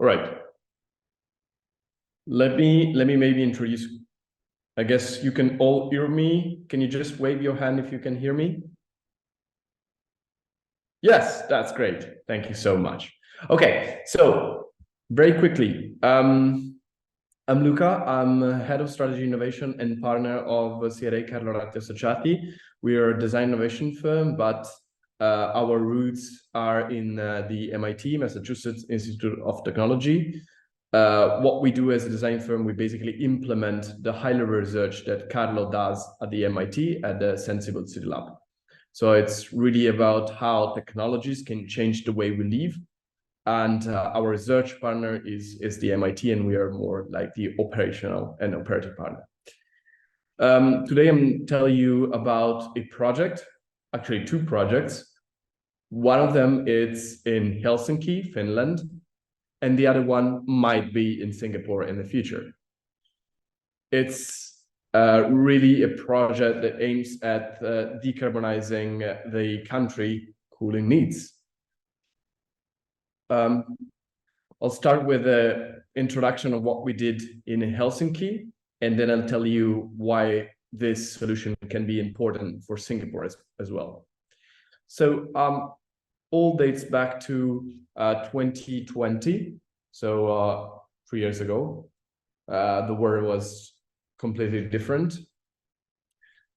All right. Let me maybe introduce. I guess you can all hear me. Can you just wave your hand if you can hear me? Yes, that's great. Thank you so much. Okay, so very quickly, I'm Luca. I'm head of strategy innovation and partner of Carlo, Ratti, Associati. We are a design innovation firm, but our roots are in the MIT, Massachusetts Institute of Technology. What we do as a design firm, we basically implement the high-level research that Carlo does at the MIT at the Sensible City Lab. So it's really about how technologies can change the way we live. And our research partner is the MIT, and we are more like the operational and operative partner. Today, I'm telling you about a project, actually two projects. One of them is in Helsinki, Finland, and the other one might be in Singapore in the future. It's really a project that aims at decarbonizing the country cooling needs. I'll start with an introduction of what we did in Helsinki, and then I'll tell you why this solution can be important for Singapore as well. So all dates back to 2020, so 3 years ago. The world was completely different.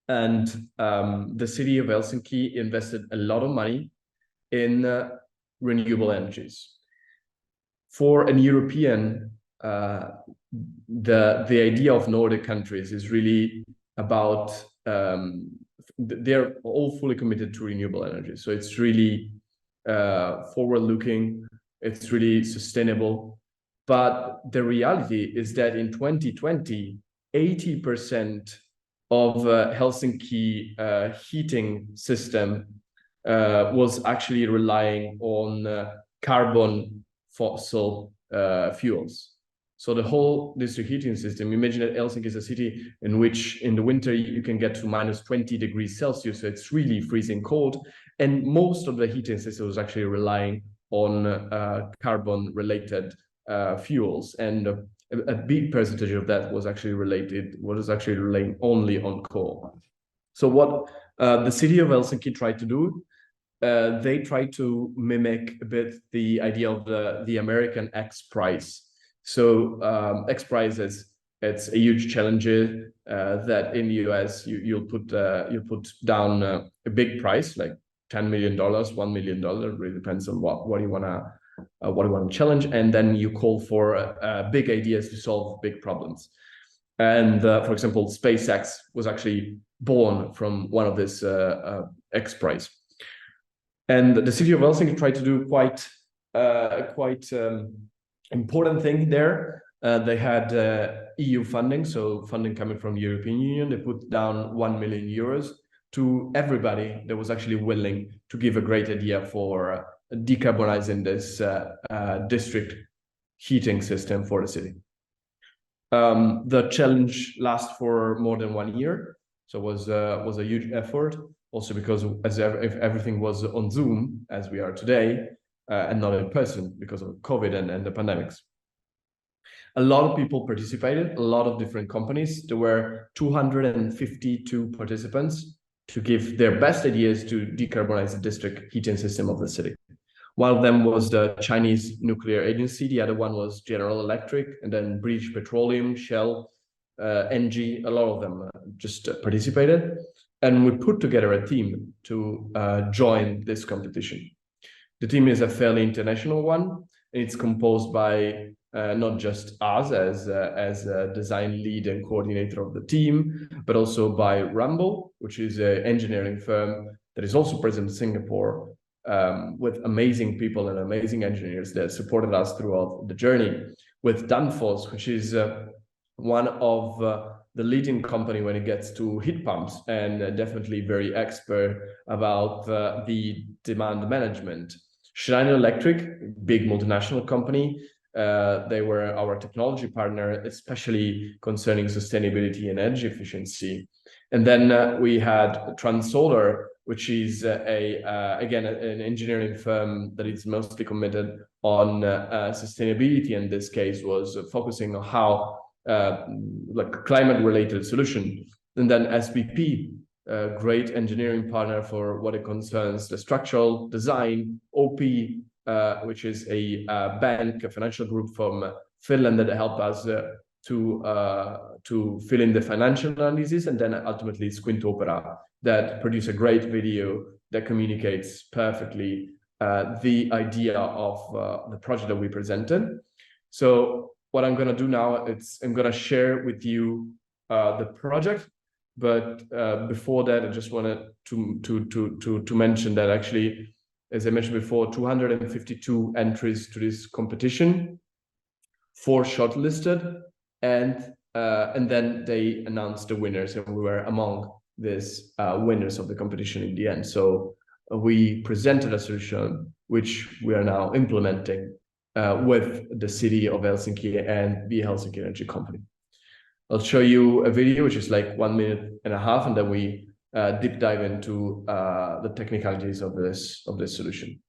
And the city of Helsinki invested a lot of money in renewable energies. For an European, the idea of Nordic countries is really about, they're all fully committed to renewable energy. So it's really forward-looking, it's really sustainable. But the reality is that in 2020, 80% of Helsinki heating system was actually relying on carbon fossil fuels. So the whole district heating system, imagine that Helsinki is a city in which in the winter you can get to minus 20 degrees Celsius, so it's really freezing cold. And most of the heating system was actually relying on carbon-related fuels. And a big percentage of that was actually relying only on coal. So what the city of Helsinki tried to do, they tried to mimic a bit the idea of the American X price. So X price it's a huge challenge that in the US you'll put down a big price like $10 million, $1 million. It really depends on what you want to challenge, and then you call for big ideas to solve big problems. And for example, SpaceX was actually born from one of this X prize. And the city of Helsinki tried to do quite important thing there. They had EU funding, so funding coming from the European Union. They put down 1 million euros to everybody that was actually willing to give a great idea for decarbonizing this district heating system for the city. The challenge lasted for more than 1 year, so it was a huge effort. Also because if everything was on Zoom as we are today, and not in person because of COVID and the pandemics. A lot of people participated, a lot of different companies. There were 252 participants to give their best ideas to decarbonize the district heating system of the city. One of them was the Chinese Nuclear Agency, the other one was General Electric, and then British Petroleum, Shell, ENGIE, a lot of them just participated. And we put together a team to join this competition. The team is a fairly international one. It's composed by not just us as a design lead and coordinator of the team, but also by Rumble, which is an engineering firm that is also present in Singapore, with amazing people and amazing engineers that supported us throughout the journey. With Danfoss, which is one of the leading company when it gets to heat pumps, and definitely very expert about the demand management. Schneider Electric, big multinational company, They were our technology partner, especially concerning sustainability and energy efficiency. And then we had TransSolar, which is again an engineering firm that is mostly committed on sustainability. In this case, was focusing on how like climate-related solution. And then SBP, a great engineering partner for what it concerns the structural design. OP, which is a bank, a financial group from Finland that helped us to fill in the financial analysis, and then ultimately Squint Opera that produce a great video that communicates perfectly the idea of the project that we presented. So what I'm going to do now, I'm going to share with you the project. But before that, I just wanted to mention that actually, as I mentioned before, 252 entries to this competition, 4 shortlisted, and then they announced the winners, and we were among these winners of the competition in the end. So we presented a solution which we are now implementing with the city of Helsinki and the Helsinki Energy Company. I'll show you a video which is like 1.5 minutes, and then we deep dive into the technicalities of this solution.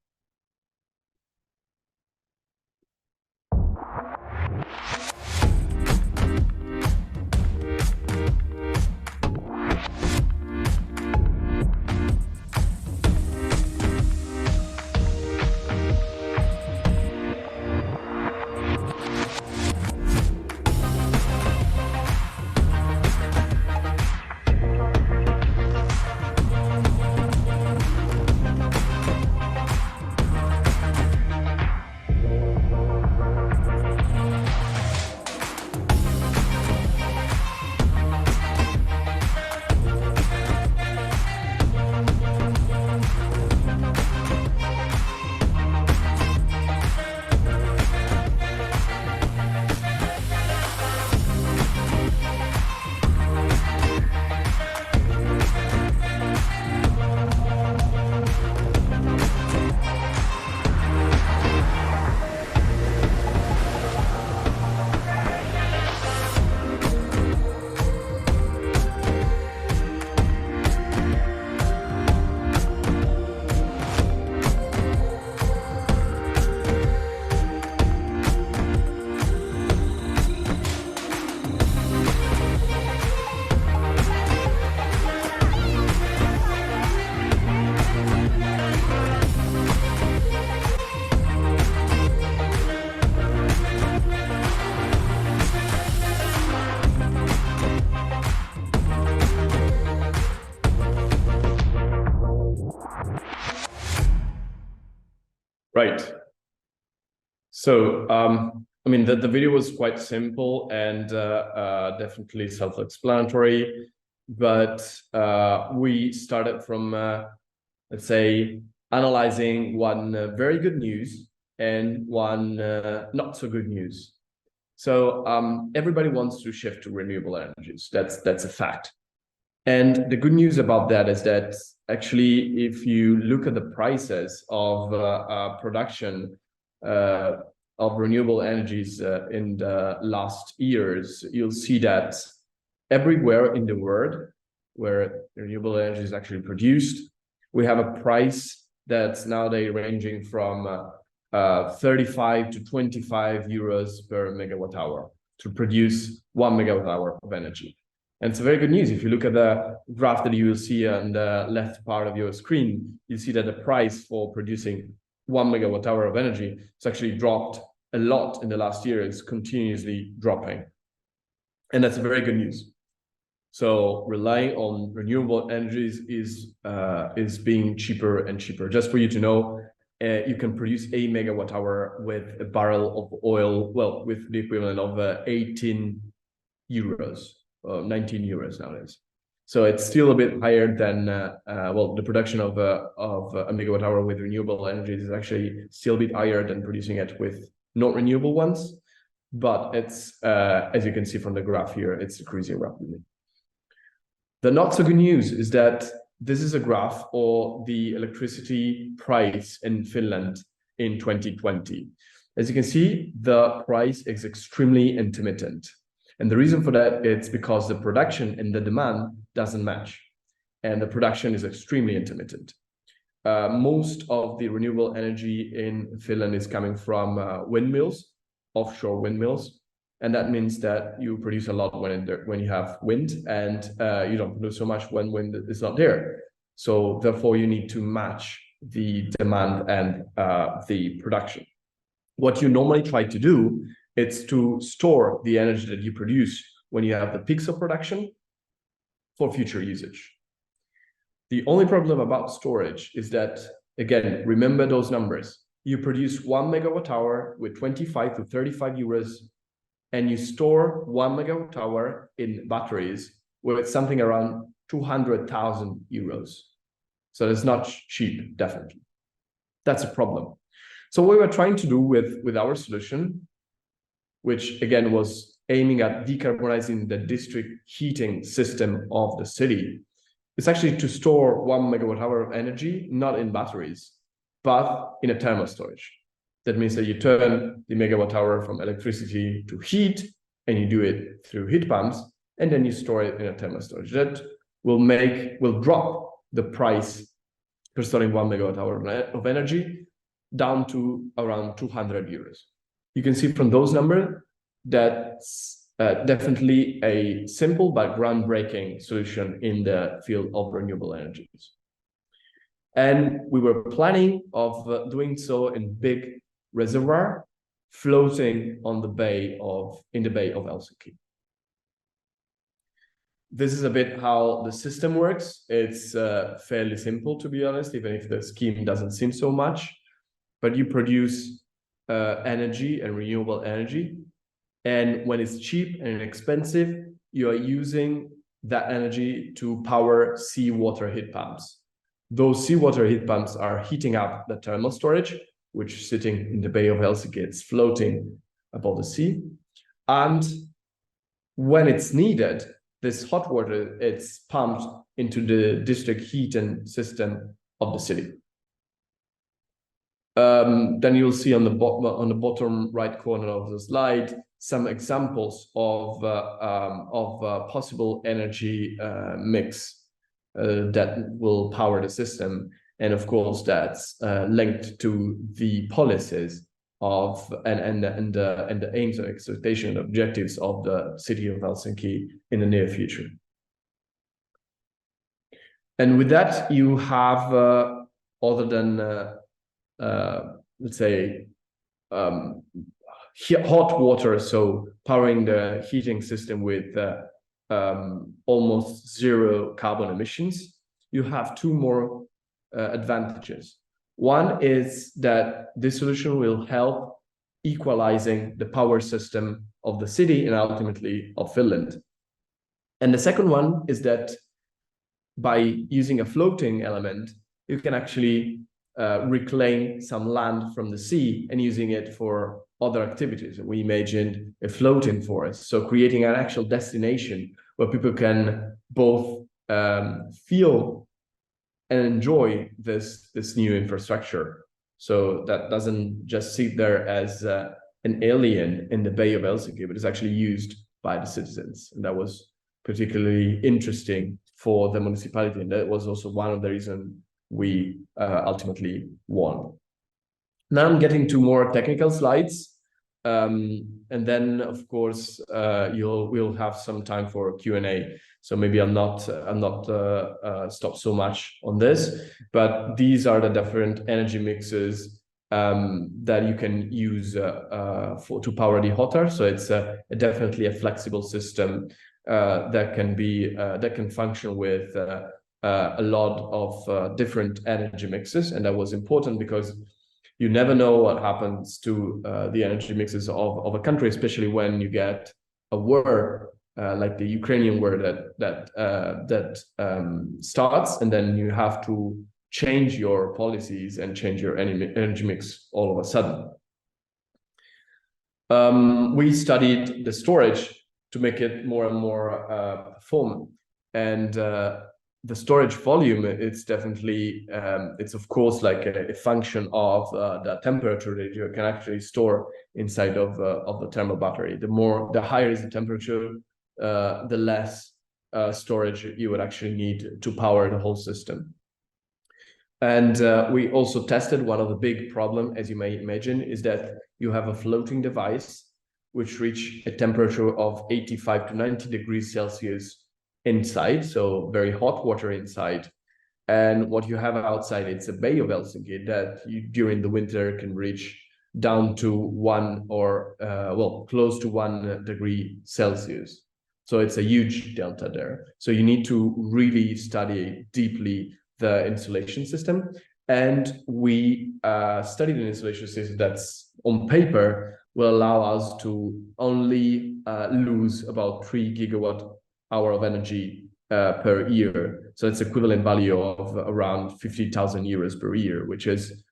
Right. So, I mean, the video was quite simple and definitely self-explanatory, but we started from, let's say, analyzing one very good news and one not so good news. So everybody wants to shift to renewable energies. That's a fact. And the good news about that is that actually, if you look at the prices of production of renewable energies in the last years, you'll see that everywhere in the world where renewable energy is actually produced, we have a price that's nowadays ranging from 35 to 25 euros per megawatt hour to produce 1 megawatt hour of energy. And it's very good news. If you look at the graph that you will see on the left part of your screen, you see that the price for producing 1 megawatt hour of energy has actually dropped a lot in the last year. It's continuously dropping. And that's very good news. So relying on renewable energies is being cheaper and cheaper. Just for you to know, you can produce a megawatt hour with a barrel of oil, well, with the equivalent of 18 euros. 19 euros nowadays. So it's still a bit higher than, well, the production of a megawatt hour with renewable energies is actually still a bit higher than producing it with not renewable ones. But it's, as you can see from the graph here, it's decreasing rapidly. The not so good news is that this is a graph of the electricity price in Finland in 2020. As you can see, the price is extremely intermittent. And the reason for that, it's because the production and the demand doesn't match. And the production is extremely intermittent. Most of the renewable energy in Finland is coming from windmills, offshore windmills. And that means that you produce a lot when you have wind, and you don't produce so much when wind is not there. So therefore, you need to match the demand and the production. What you normally try to do is to store the energy that you produce when you have the peaks of production for future usage. The only problem about storage is that, again, remember those numbers. You produce 1 megawatt hour with 25 to 35 euros, and you store 1 megawatt hour in batteries with something around 200,000 euros. So it's not cheap, definitely. That's a problem. So what we were trying to do with our solution, which again was aiming at decarbonizing the district heating system of the city, is actually to store 1 megawatt hour of energy, not in batteries, but in a thermal storage. That means that you turn the megawatt hour from electricity to heat, and you do it through heat pumps, and then you store it in a thermal storage. That will drop the price for storing 1 megawatt hour of energy down to around 200 euros. You can see from those numbers that's definitely a simple but groundbreaking solution in the field of renewable energies. And we were planning of doing so in big reservoir floating on the in the Bay of Helsinki. This is a bit how the system works. It's fairly simple, to be honest, even if the scheme doesn't seem so much. But you produce energy and renewable energy. And when it's cheap and inexpensive, you are using that energy to power seawater heat pumps. Those seawater heat pumps are heating up the thermal storage, which is sitting in the Bay of Helsinki. It's floating above the sea. And when it's needed, this hot water, it's pumped into the district heating system of the city. Then you'll see on the bottom right corner of the slide some examples of possible energy mix that will power the system, and of course that's linked to the policies of and the aims and expectation and objectives of the city of Helsinki in the near future. And with that, you have other than let's say hot water, so powering the heating system with almost zero carbon emissions, you have two more advantages. One is that this solution will help equalizing the power system of the city and ultimately of Finland. And the second one is that by using a floating element, you can actually reclaim some land from the sea and using it for other activities. We imagined a floating forest, so creating an actual destination where people can both feel and enjoy this new infrastructure. So that doesn't just sit there as an alien in the Bay of Helsinki, but it's actually used by the citizens. And that was particularly interesting for the municipality, and that was also one of the reasons we ultimately won. Now I'm getting to more technical slides, and then of course we'll have some time for Q&A. So maybe I'll not stop so much on this, but these are the different energy mixes that you can use to power the hotter. So it's definitely a flexible system that can function with a lot of different energy mixes, and that was important because you never know what happens to the energy mixes of a country, especially when you get a war like the Ukrainian war that starts, and then you have to change your policies and change your energy mix all of a sudden. We studied the storage to make it more and more performant, and the storage volume, it's definitely, it's of course like a function of the temperature that you can actually store inside of the thermal battery. The higher is the temperature, the less storage you would actually need to power the whole system. And we also tested one of the big problem, as you may imagine, is that you have a floating device which reach a temperature of 85 to 90 degrees Celsius inside, so very hot water inside. And what you have outside, it's a Bay of Helsinki that you, during the winter, can reach down to 1 or, well, close to 1 degree Celsius. So it's a huge delta there. So you need to really study deeply the insulation system. And we studied an insulation system that's on paper will allow us to only lose about 3 gigawatt hour of energy per year. So it's equivalent value of around 50,000 euros per year, which is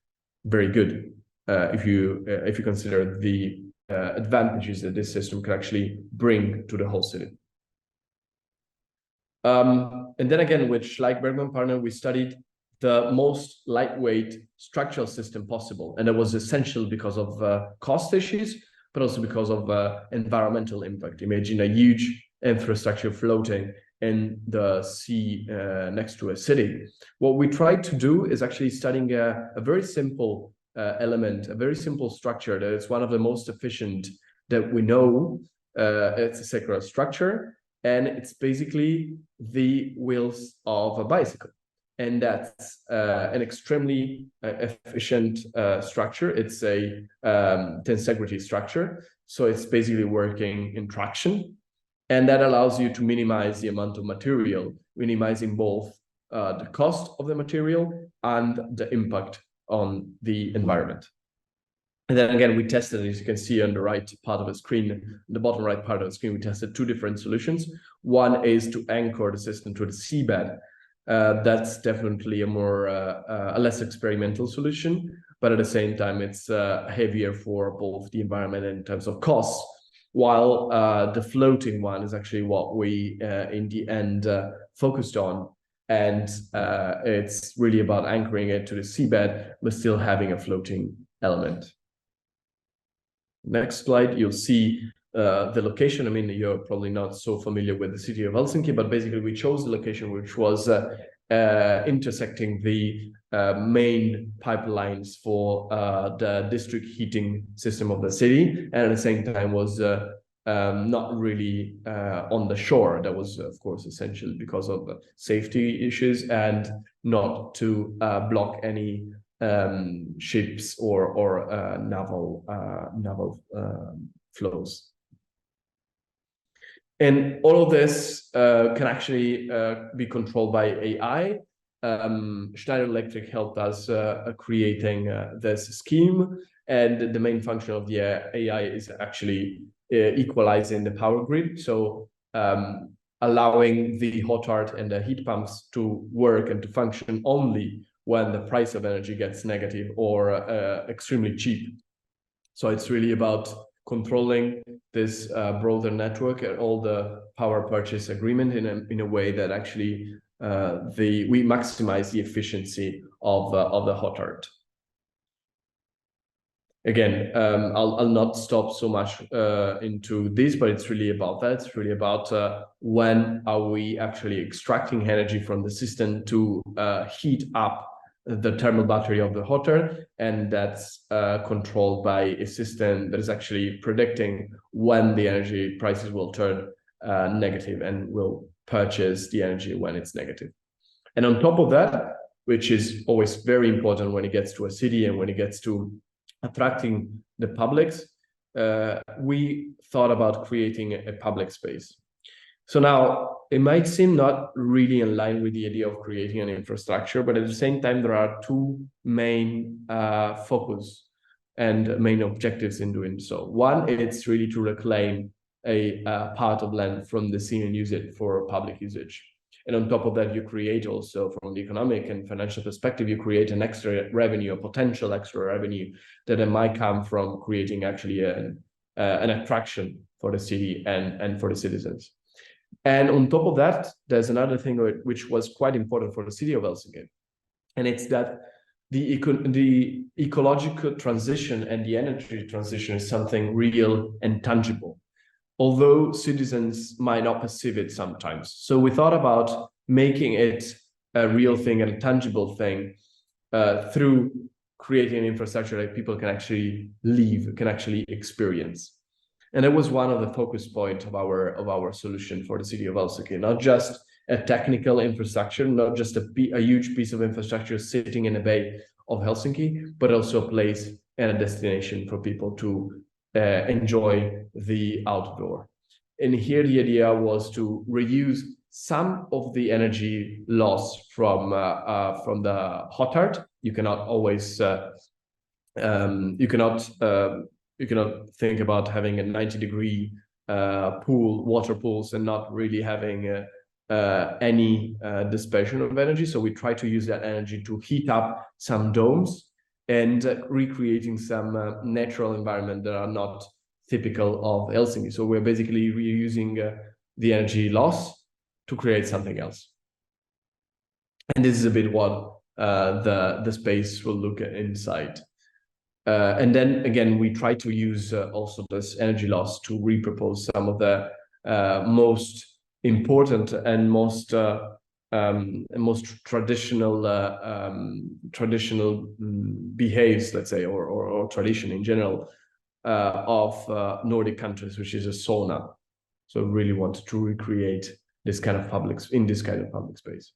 very good if you consider the advantages that this system can actually bring to the whole city. And then again, with Schleich Bergman partner, we studied the most lightweight structural system possible. And that was essential because of cost issues, but also because of environmental impact. Imagine a huge infrastructure floating in the sea next to a city. What we tried to do is actually studying a very simple element, a very simple structure that is one of the most efficient that we know. It's a circular structure, and it's basically the wheels of a bicycle. And that's an extremely efficient structure. It's a tensegrity structure. So it's basically working in traction. And that allows you to minimize the amount of material, minimizing both the cost of the material and the impact on the environment. And then again, we tested, as you can see on the right part of the screen, the bottom right part of the screen, we tested 2 different solutions. One is to anchor the system to the seabed. That's definitely a less experimental solution, but at the same time, it's heavier for both the environment and in terms of costs. While the floating one is actually what we, in the end, focused on. And it's really about anchoring it to the seabed, but still having a floating element. Next slide, you'll see the location. I mean, you're probably not so familiar with the city of Helsinki, but basically we chose the location which was intersecting the main pipelines for the district heating system of the city, and at the same time was not really on the shore. That was, of course, essential because of safety issues and not to block any ships or naval flows. And all of this can actually be controlled by AI. Schneider Electric helped us creating this scheme, and the main function of the AI is actually equalizing the power grid. So allowing the hot art and the heat pumps to work and to function only when the price of energy gets negative or extremely cheap. So it's really about controlling this broader network and all the power purchase agreement in a way that actually we maximize the efficiency of the hot art. Again, I'll not stop so much into this, but it's really about that. It's really about when are we actually extracting energy from the system to heat up the thermal battery of the hot art, and that's controlled by a system that is actually predicting when the energy prices will turn negative and will purchase the energy when it's negative. And on top of that, which is always very important when it gets to a city and when it gets to attracting the publics, we thought about creating a public space. So now it might seem not really in line with the idea of creating an infrastructure, but at the same time, there are 2 main focus and main objectives in doing so. One, it's really to reclaim a part of land from the sea and use it for public usage. And on top of that, you create also, from the economic and financial perspective, you create an extra revenue, a potential extra revenue that might come from creating actually an attraction for the city and for the citizens. And on top of that, there's another thing which was quite important for the city of Helsinki, and it's that the ecological transition and the energy transition is something real and tangible, although citizens might not perceive it sometimes. So we thought about making it a real thing and a tangible thing through creating an infrastructure that people can actually live, can actually experience. And it was one of the focus points of our solution for the city of Helsinki, not just a technical infrastructure, not just a huge piece of infrastructure sitting in a bay of Helsinki, but also a place and a destination for people to enjoy the outdoor. And here the idea was to reuse some of the energy loss from the hot art. You cannot always you cannot think about having a 90-degree water pools, and not really having any dispersion of energy. So we try to use that energy to heat up some domes and recreating some natural environment that are not typical of Helsinki. So we're basically reusing the energy loss to create something else. And this is a bit what the space will look at inside. And then again, we try to use also this energy loss to repropose some of the most important and most traditional behaves, let's say, or tradition in general of Nordic countries, which is a sauna. So really wanted to recreate this kind of public space.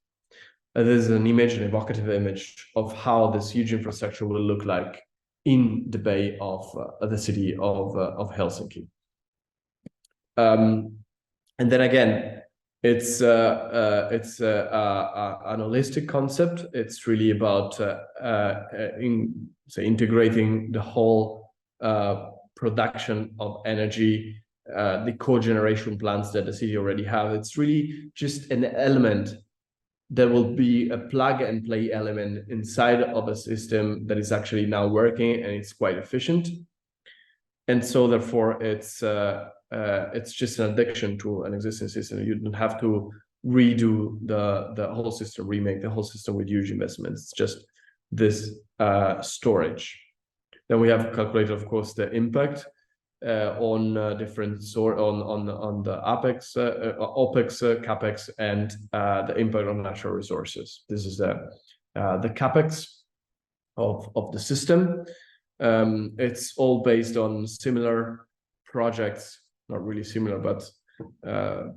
There's an image, an evocative image of how this huge infrastructure will look like in the bay of the city of Helsinki. And then again, it's an holistic concept. It's really about integrating the whole production of energy, the cogeneration plants that the city already have. It's really just an element that will be a plug and play element inside of a system that is actually now working, and it's quite efficient. And so therefore it's just an addition to an existing system. You don't have to redo the whole system, remake the whole system with huge investments. It's just this storage. Then we have calculated, of course, the impact on different on the OPEX, CAPEX, and the impact on natural resources. This is the CAPEX of the system. It's all based on similar projects, not really similar, but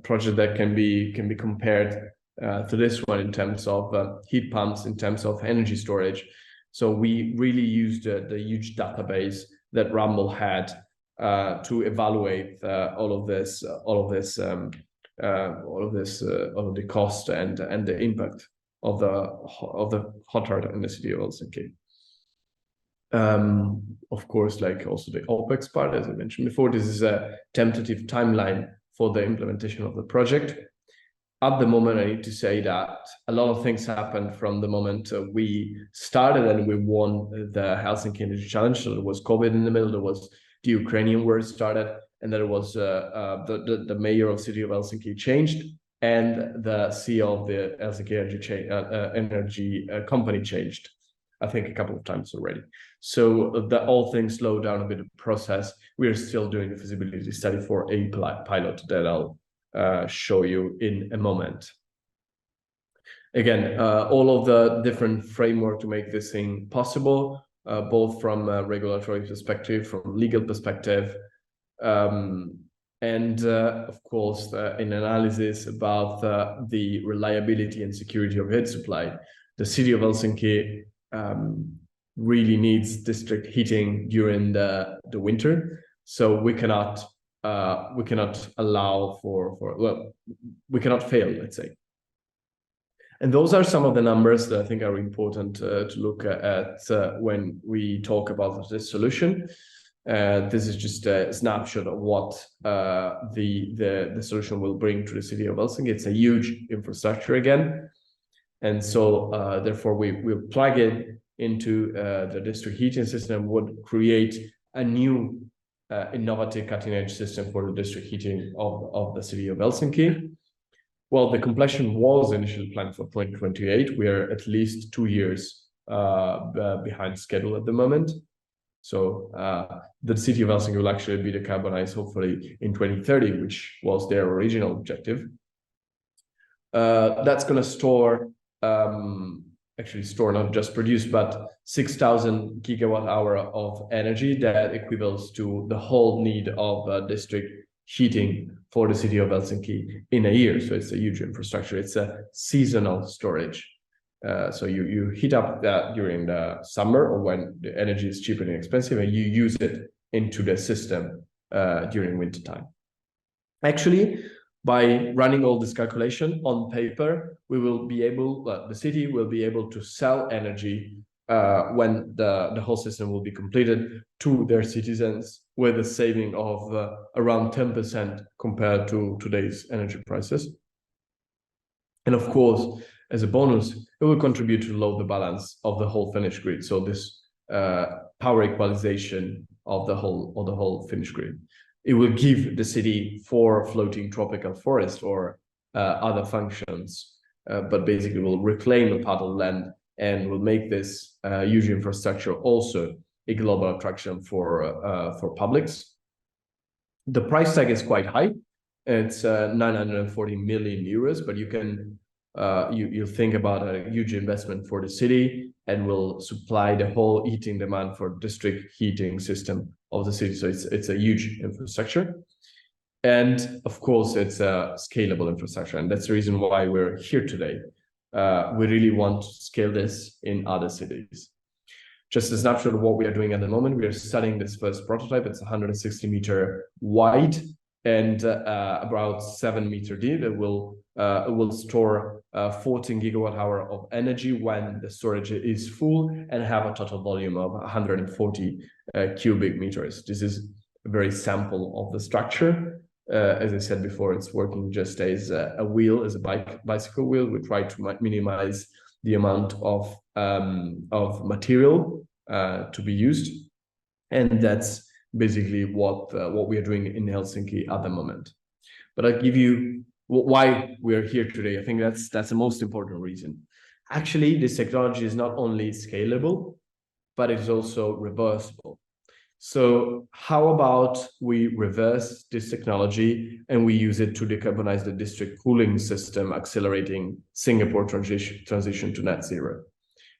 projects that can be compared to this one in terms of heat pumps, in terms of energy storage. So we really used the huge database that Rumble had to evaluate all of the cost and the impact of the hot art in the city of Helsinki. Of course, like also the OPEX part, as I mentioned before, this is a tentative timeline for the implementation of the project. At the moment, I need to say that a lot of things happened from the moment we started and we won the Helsinki Energy Challenge. So there was COVID in the middle, there was the Ukrainian war started, and there was the mayor of city of Helsinki changed, and the CEO of the Helsinki energy company changed, I think a couple of times already. So the all things slowed down a bit of the process. We are still doing the feasibility study for a pilot that I'll show you in a moment. Again, all of the different framework to make this thing possible, both from a regulatory perspective, from legal perspective, and of course, in analysis about the reliability and security of heat supply. The city of Helsinki really needs district heating during the winter, so we cannot allow well, we cannot fail, let's say. And those are some of the numbers that I think are important to look at when we talk about this solution. This is just a snapshot of what the solution will bring to the city of Helsinki. It's a huge infrastructure again. And so therefore we'll plug it into the district heating system, would create a new innovative cutting-edge system for the district heating of the city of Helsinki. Well, the completion was initially planned for 2028. We are at least 2 years behind schedule at the moment. So the city of Helsinki will actually be decarbonized hopefully in 2030, which was their original objective. That's going to store, actually store, not just produce, but 6,000 gigawatt hour of energy that equivals to the whole need of district heating for the city of Helsinki in a year. So it's a huge infrastructure. It's a seasonal storage. So you heat up that during the summer or when the energy is cheap and inexpensive, and you use it into the system during wintertime. Actually, by running all this calculation on paper, we will be able, the city will be able to sell energy when the whole system will be completed to their citizens with a saving of around 10% compared to today's energy prices. And of course, as a bonus, it will contribute to load the balance of the whole Finnish grid. So this power equalization of the whole Finnish grid. It will give the city 4 floating tropical forests or other functions, but basically will reclaim a part of land and will make this huge infrastructure also a global attraction for publics. The price tag is quite high. It's 940 million euros, but you can you think about a huge investment for the city and will supply the whole heating demand for district heating system of the city. So it's a huge infrastructure. And of course, it's a scalable infrastructure. And that's the reason why we're here today. We really want to scale this in other cities. Just a snapshot of what we are doing at the moment. We are studying this first prototype. It's 160 meter wide and about 7 meter deep. It will store 14 gigawatt hour of energy when the storage is full and have a total volume of 140 cubic meters. This is a very sample of the structure. As I said before, it's working just as a wheel, as a bicycle wheel. We try to minimize the amount of material to be used, and that's basically what we are doing in Helsinki at the moment. But I'll give you why we are here today. I think that's the most important reason. Actually, this technology is not only scalable, but it is also reversible. So how about we reverse this technology and we use it to decarbonize the district cooling system, accelerating Singapore transition to net zero?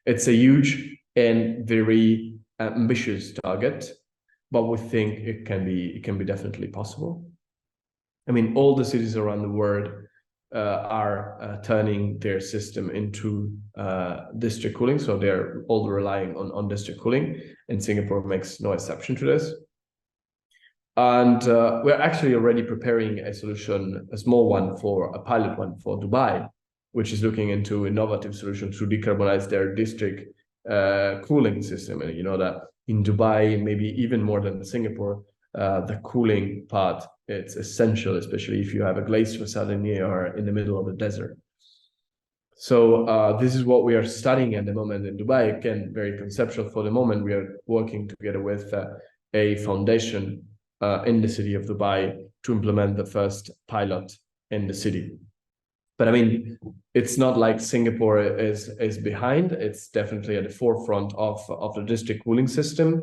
It's a huge and very ambitious target, but we think it can be definitely possible. I mean, all the cities around the world are turning their system into district cooling. So they're all relying on district cooling, and Singapore makes no exception to this. And we're actually already preparing a solution, a small one, for a pilot one for Dubai, which is looking into innovative solutions to decarbonize their district cooling system. And you know that in Dubai, maybe even more than Singapore, the cooling part, it's essential, especially if you have a glazed facade and you are in the middle of the desert. So this is what we are studying at the moment in Dubai. Again, very conceptual for the moment. We are working together with a foundation in the city of Dubai to implement the first pilot in the city. But I mean, it's not like Singapore is behind. It's definitely at the forefront of the district cooling system.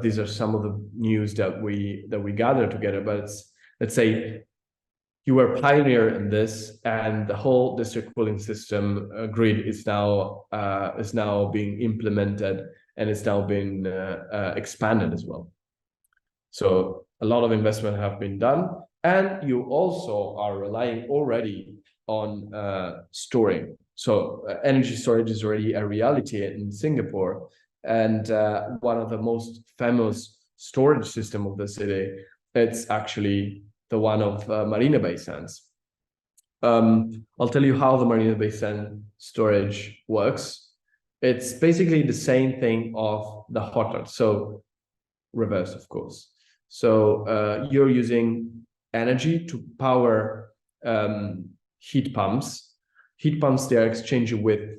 These are some of the news that we gather together. But let's say you were a pioneer in this, and the whole district cooling system grid is now being implemented, and it's now been expanded as well. So a lot of investment have been done, and you also are relying already on storing. So energy storage is already a reality in Singapore, and one of the most famous storage system of the city, it's actually the one of Marina Bay Sands. I'll tell you how the Marina Bay Sands storage works. It's basically the same thing of the hot tub, so reverse, of course. So you're using energy to power heat pumps. Heat pumps, they are exchanged with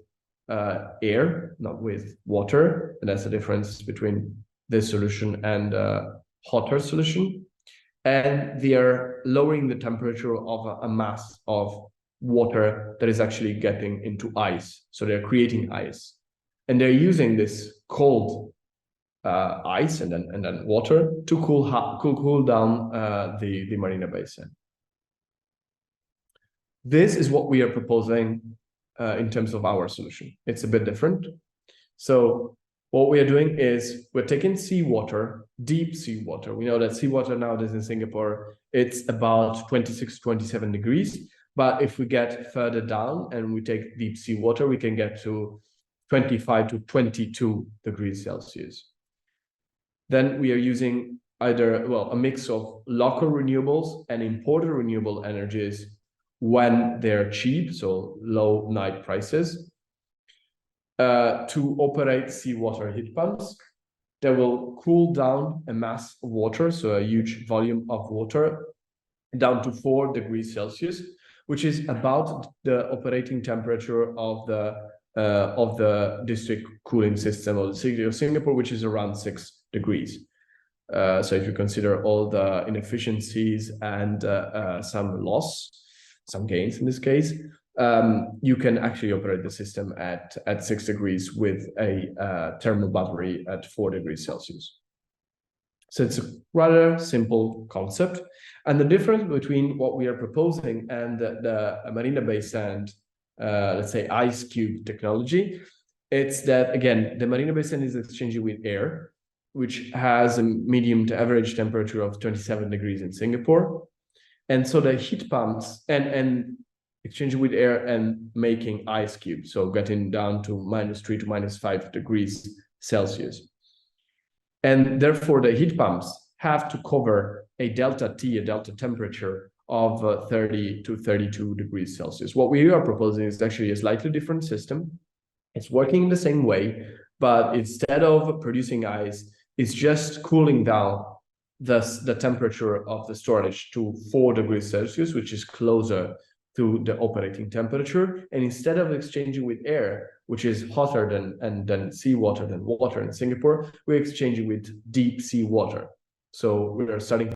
air, not with water. And that's the difference between this solution and hotter solution. And they are lowering the temperature of a mass of water that is actually getting into ice. So they're creating ice. And they're using this cold ice and then water to cool down the Marina Basin. This is what we are proposing in terms of our solution. It's a bit different. So what we are doing is we're taking seawater, deep seawater. We know that seawater nowadays in Singapore, it's about 26, 27 degrees. But if we get further down and we take deep seawater, we can get to 25 to 22 degrees Celsius. Then we are using either, well, a mix of local renewables and imported renewable energies when they're cheap, so low night prices, to operate seawater heat pumps that will cool down a mass of water, so a huge volume of water, down to 4 degrees Celsius, which is about the operating temperature of the district cooling system of the city of Singapore, which is around 6 degrees. So if you consider all the inefficiencies and some loss, some gains in this case, you can actually operate the system at 6 degrees with a thermal battery at 4 degrees Celsius. So it's a rather simple concept. And the difference between what we are proposing and the Marina Basin, let's say ice cube technology, it's that, again, the Marina Basin is exchanging with air, which has a medium to average temperature of 27 degrees in Singapore. And so the heat pumps and exchanging with air and making ice cubes, so getting down to -3 to -5 degrees Celsius. And therefore, the heat pumps have to cover a delta T, a delta temperature of 30 to 32 degrees Celsius. What we are proposing is actually a slightly different system. It's working in the same way, but instead of producing ice, it's just cooling down the temperature of the storage to 4 degrees Celsius, which is closer to the operating temperature. And instead of exchanging with air, which is hotter than seawater, than water in Singapore, we're exchanging with deep sea water. So we are starting